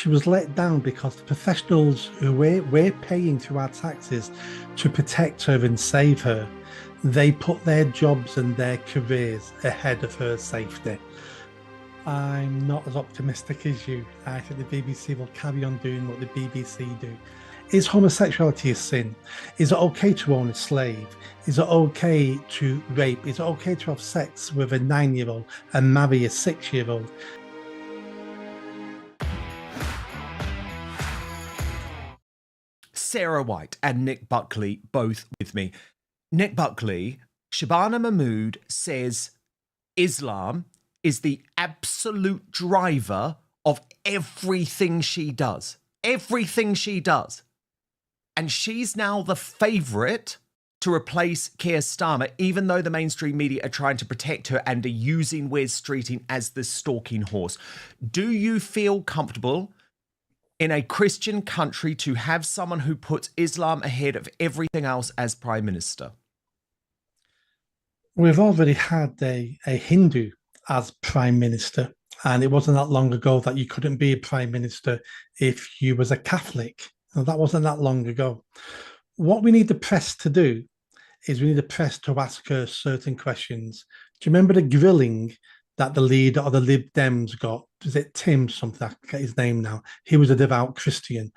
She was let down because the professionals who we're paying through our taxes to protect her and save her, they put their jobs and their careers ahead of her safety. I'm not as optimistic as you. I think the BBC will carry on doing what the BBC do. Is homosexuality a sin? Is it okay to own a slave? Is it okay to rape? Is it okay to have sex with a 9-year-old and marry a 6-year-old? Sarah White and Nick Buckley both with me. Nick Buckley, Shabana Mahmood says Islam is the absolute driver of everything she does. Everything she does. And she's now the favourite to replace Keir Starmer, even though the mainstream media are trying to protect her and are using Wes Streeting as the stalking horse. Do you feel comfortable in a Christian country to have someone who puts Islam ahead of everything else as Prime Minister? We've already had a Hindu as Prime Minister, and it wasn't that long ago that you couldn't be a Prime Minister if you was a Catholic. And that wasn't that long ago. What we need the press to do is we need the press to ask her certain questions. Do you remember the grilling that the leader of the Lib Dems got? Was it Tim something? I forget his name now. He was a devout Christian.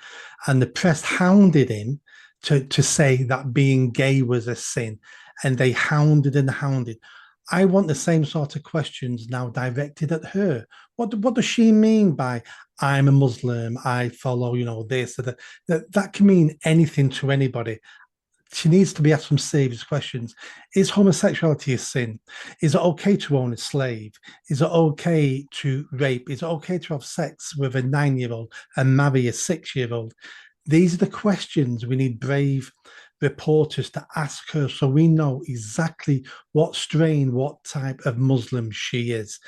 And the press hounded him to say that being gay was a sin. And they hounded and hounded. I want the same sort of questions now directed at her. What does she mean by I'm a Muslim, I follow, this or that? That can mean anything to anybody. She needs to be asked some serious questions. Is homosexuality a sin? Is it okay to own a slave? Is it okay to rape? Is it okay to have sex with a 9-year-old and marry a 6-year-old? These are the questions we need brave reporters to ask her so we know exactly what strain, what type of Muslim she is.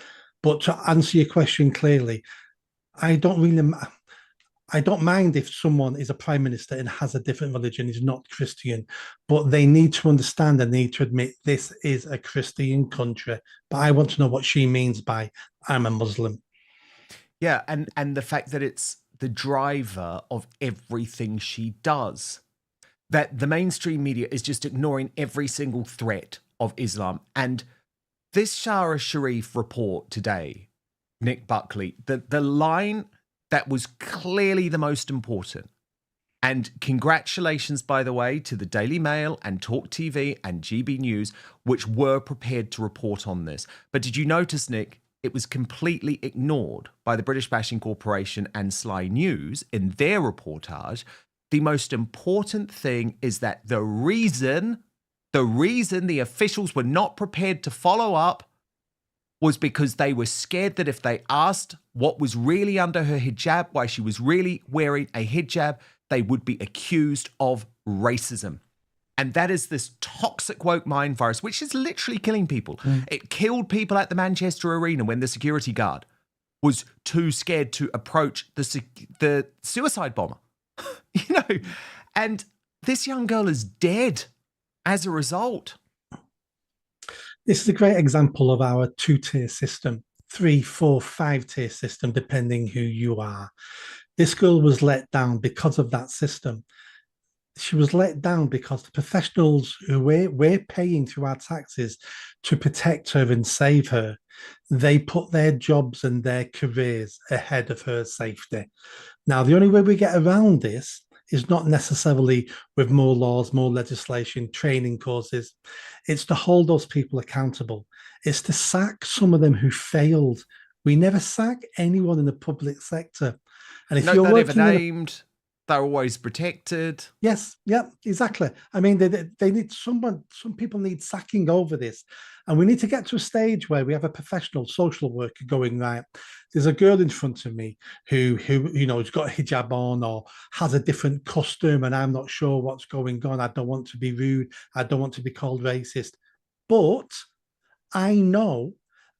But to answer your question clearly, I don't mind if someone is a prime minister and has a different religion, is not Christian, but they need to understand and need to admit this is a Christian country. But I want to know what she means by I'm a Muslim. Yeah, and the fact that it's the driver of everything she does. That the mainstream media is just ignoring every single threat of Islam. And this Shara Sharif report today, Nick Buckley, the line that was clearly the most important, and congratulations, by the way, to the Daily Mail and Talk TV and GB News, which were prepared to report on this. But did you notice, Nick, it was completely ignored by the British Bashing Corporation and Sly News in their reportage. The most important thing is that the reason the officials were not prepared to follow up was because they were scared that if they asked what was really under her hijab, why she was really wearing a hijab, they would be accused of racism. And that is this toxic woke mind virus, which is literally killing people. It killed people at the Manchester Arena when the security guard was too scared to approach the suicide bomber. And this young girl is dead as a result. This is a great example of our 2-tier system, 3, 4, 5-tier system, depending who you are. This girl was let down because of that system. She was let down because the professionals who we're paying through our taxes to protect her and save her, they put their jobs and their careers ahead of her safety. Now, the only way we get around this is not necessarily with more laws, more legislation, training courses. It's to hold those people accountable. It's to sack some of them who failed. We never sack anyone in the public sector. And if you're they're working never named, they're always protected. Yes, yeah, exactly. I mean, they need someone. Some people need sacking over this, and we need to get to a stage where we have a professional social worker going, right. There's a girl in front of me who has got a hijab on or has a different custom, and I'm not sure what's going on. I don't want to be rude. I don't want to be called racist, but I know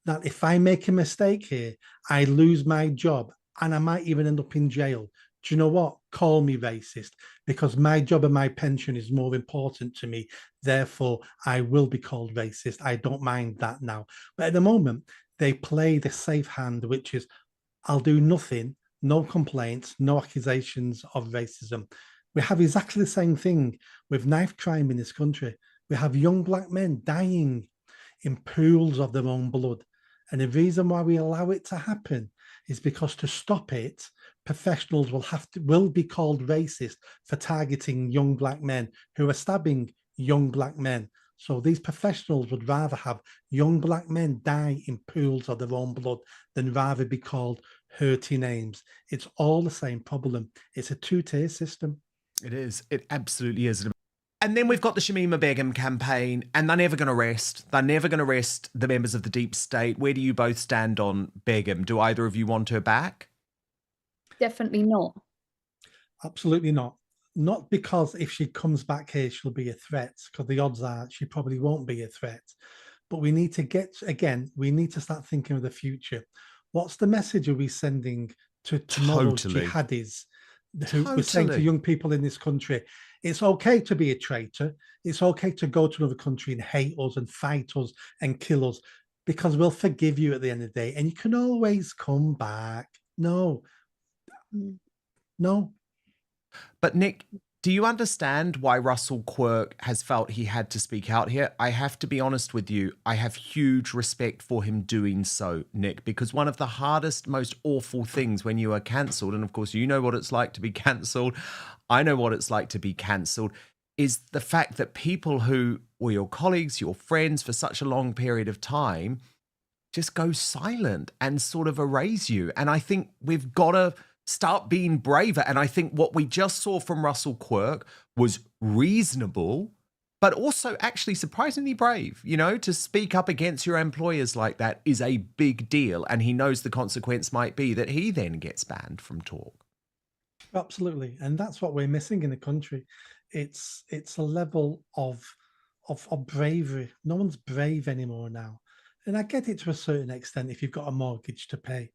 that if I make a mistake here, I lose my job, and I might even end up in jail. Do you know what? Call me racist because my job and my pension is more important to me. Therefore, I will be called racist. I don't mind that now. But at the moment, they play the safe hand, which is I'll do nothing no complaints, no accusations of racism. We have exactly the same thing with knife crime in this country. We have young black men dying in pools of their own blood. And the reason why we allow it to happen is because to stop it, professionals will be called racist for targeting young black men who are stabbing young black men. So these professionals would rather have young black men die in pools of their own blood than rather be called hurty names. It's all the same problem. It's a two-tier system. It is. It absolutely is. And then we've got the Shamima Begum campaign, and they're never going to rest. They're never going to rest the members of the deep state. Where do you both stand on Begum? Do either of you want her back? Definitely not. Absolutely not. Not because if she comes back here, she'll be a threat, because the odds are she probably won't be a threat. But we need to start thinking of the future. What's the message are we sending to tomorrow's jihadis? We're saying to young people in this country, it's okay to be a traitor. It's okay to go to another country and hate us and fight us and kill us, because we'll forgive you at the end of the day and you can always come back. No. But Nick, do you understand why Russell Quirk has felt he had to speak out here? I have to be honest with you. I have huge respect for him doing so, Nick, because one of the hardest, most awful things when you are cancelled, and of course you know what it's like to be cancelled, I know what it's like to be cancelled, is the fact that people who were your colleagues, your friends for such a long period of time just go silent and sort of erase you. And I think we've got to start being braver. And I think what we just saw from Russell Quirk was reasonable, but also actually surprisingly brave. You know, to speak up against your employers like that is a big deal. And he knows the consequence might be that he then gets banned from talk. Absolutely. And that's what we're missing in the country. It's a level of bravery. No one's brave anymore now. And I get it to a certain extent if you've got a mortgage to pay.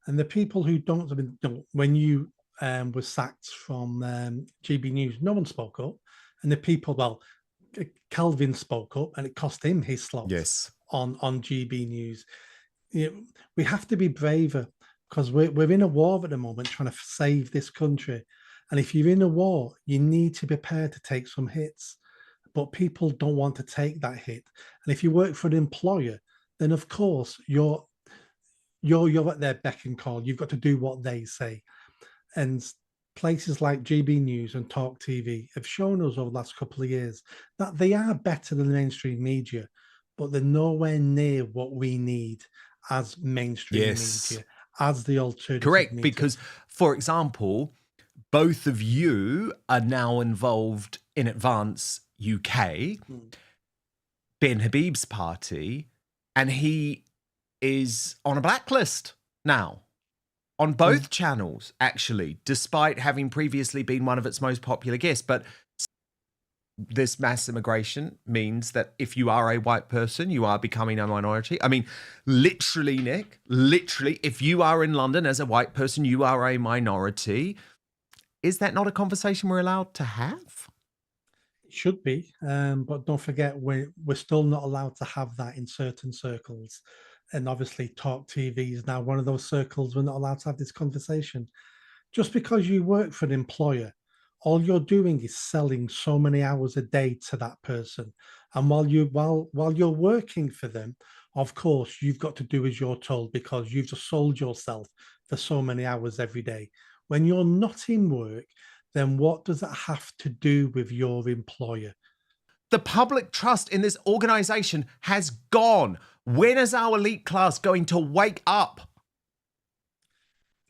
And the people who don't, when you were sacked from GB News, no one spoke up. And the people, well, Calvin spoke up and it cost him his slot on GB News. You know, we have to be braver because we're in a war at the moment trying to save this country. And if you're in a war, you need to be prepared to take some hits. But people don't want to take that hit. And if you work for an employer, then of course you're at their beck and call. You've got to do what they say. And places like GB News and Talk TV have shown us over the last couple of years that they are better than the mainstream media, but they're nowhere near what we need as mainstream media, as the alternative Correct, media. because, for example, both of you are now involved in Advance UK, Ben Habib's party, and he is on a blacklist now on both channels, actually, despite having previously been one of its most popular guests. But this mass immigration means that if you are a white person, you are becoming a minority. I mean, literally, Nick, literally, if you are in London as a white person, you are a minority. Is that not a conversation we're allowed to have? It should be, but don't forget, we're still not allowed to have that in certain circles. And obviously Talk TV is now one of those circles we're not allowed to have this conversation. Just because you work for an employer, all you're doing is selling so many hours a day to that person. And while you're working for them, of course, you've got to do as you're told because you've just sold yourself for so many hours every day. When you're not in work, then what does that have to do with your employer? The public trust in this organization has gone. When is our elite class going to wake up?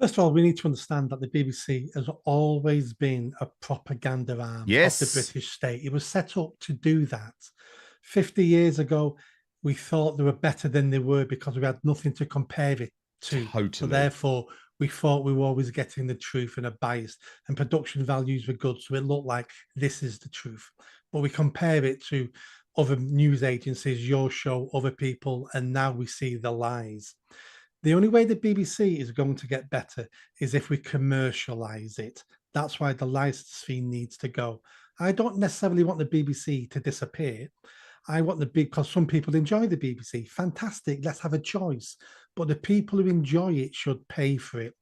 First of all, we need to understand that the BBC has always been a propaganda arm of the British state. It was set up to do that. 50 years ago, we thought they were better than they were because we had nothing to compare it to. Totally. So therefore, we thought we were always getting the truth and a bias, and production values were good. So it looked like this is the truth. But we compare it to other news agencies, your show, other people, and now we see the lies. The only way the BBC is going to get better is if we commercialize it. That's why the license fee needs to go. I don't necessarily want the BBC to disappear. I want because some people enjoy the BBC. Fantastic, let's have a choice. But the people who enjoy it should pay for it.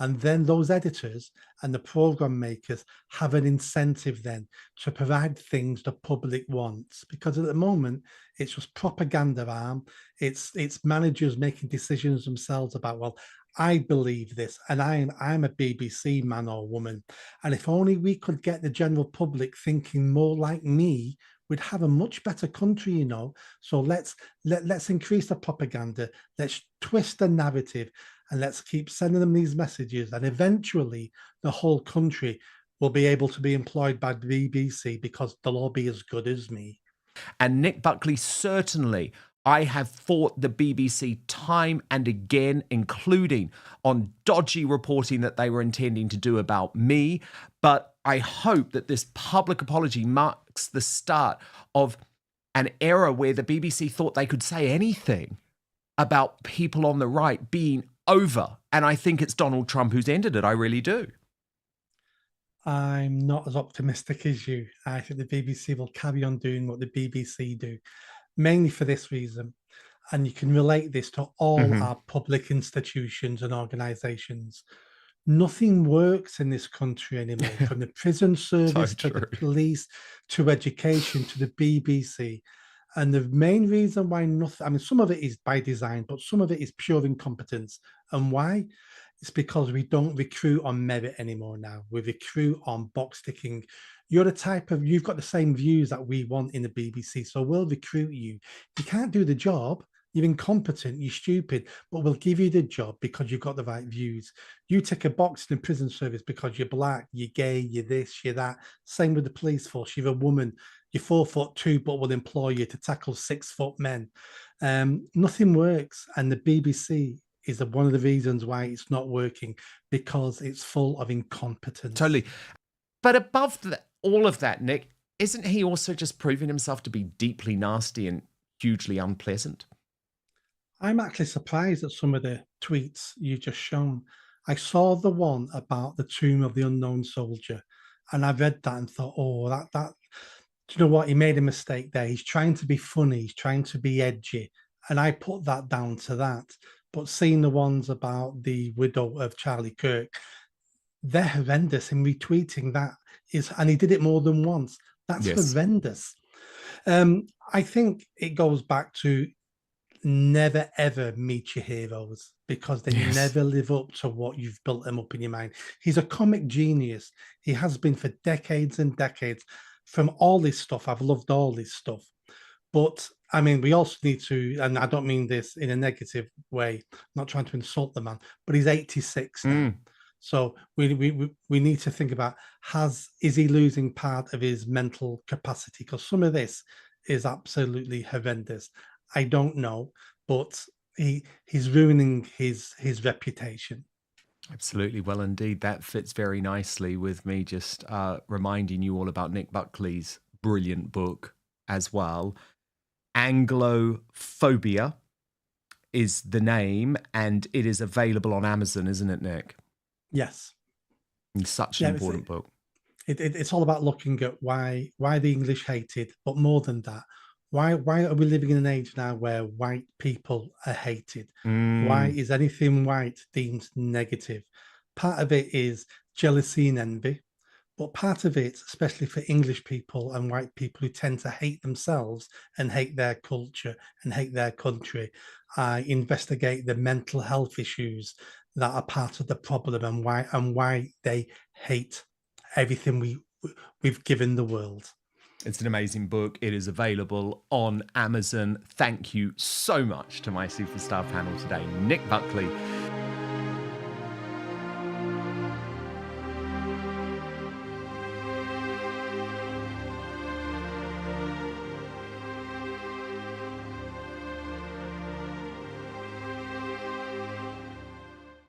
And then those editors and the program makers have an incentive then to provide things the public wants, because at the moment it's just propaganda arm. It's managers making decisions themselves about, well, I believe this, and I'm a BBC man or woman, and if only we could get the general public thinking more like me, we'd have a much better country, you know. So let's increase the propaganda, let's twist the narrative, and let's keep sending them these messages, and eventually the whole country will be able to be employed by the BBC because they'll all be as good as me. And Nick Buckley, certainly, I have fought the BBC time and again, including on dodgy reporting that they were intending to do about me. But I hope that this public apology marks the start of an era where the BBC thought they could say anything about people on the right being over. And I think it's Donald Trump who's ended it. I really do. I'm not as optimistic as you. I think the BBC will carry on doing what the BBC do, mainly for this reason. And you can relate this to all our public institutions and organizations. Nothing works in this country anymore, from the prison service to the police, to education, to the BBC. And the main reason why nothing, I mean, some of it is by design, but some of it is pure incompetence. And why? It's because we don't recruit on merit anymore now. We recruit on box ticking. You're the type of, you've got the same views that we want in the BBC, so we'll recruit you. You can't do the job. You're incompetent, you're stupid, but we'll give you the job because you've got the right views. You take a box in the prison service because you're black, you're gay, you're this, you're that. Same with the police force. You're a woman, you're 4'2", but we'll employ you to tackle 6-foot men. Nothing works. And the BBC is one of the reasons why it's not working, because it's full of incompetence. Totally. But above all of that, Nick, isn't he also just proving himself to be deeply nasty and hugely unpleasant? I'm actually surprised at some of the tweets you've just shown. I saw the one about the tomb of the unknown soldier, and I read that and thought, oh, that. Do you know what? He made a mistake there. He's trying to be funny. He's trying to be edgy, and I put that down to that. But seeing the ones about the widow of Charlie Kirk, they're horrendous. And retweeting that and he did it more than once. That's horrendous. I think it goes back to never ever meet your heroes, because they never live up to what you've built them up in your mind. He's a comic genius. He has been for decades and decades. From all this stuff, I've loved all this stuff. But I mean, we also need to, and I don't mean this in a negative way, I'm not trying to insult the man, but he's 86 now. So we need to think about, is he losing part of his mental capacity? Because some of this is absolutely horrendous. I don't know, but he's ruining his reputation. Absolutely. Well, indeed, that fits very nicely with me just reminding you all about Nick Buckley's brilliant book as well. Anglophobia is the name, and it is available on Amazon, isn't it, Nick? Yes. It's such an important book. It's all about looking at why the English hated, but more than that, why are we living in an age now where white people are hated? Why is anything white deemed negative? Part of it is jealousy and envy, but part of it, especially for English people and white people who tend to hate themselves and hate their culture and hate their country, investigate the mental health issues that are part of the problem, and why they hate everything we've given the world. It's an amazing book. It is available on Amazon. Thank you so much to my superstar panel today, Nick Buckley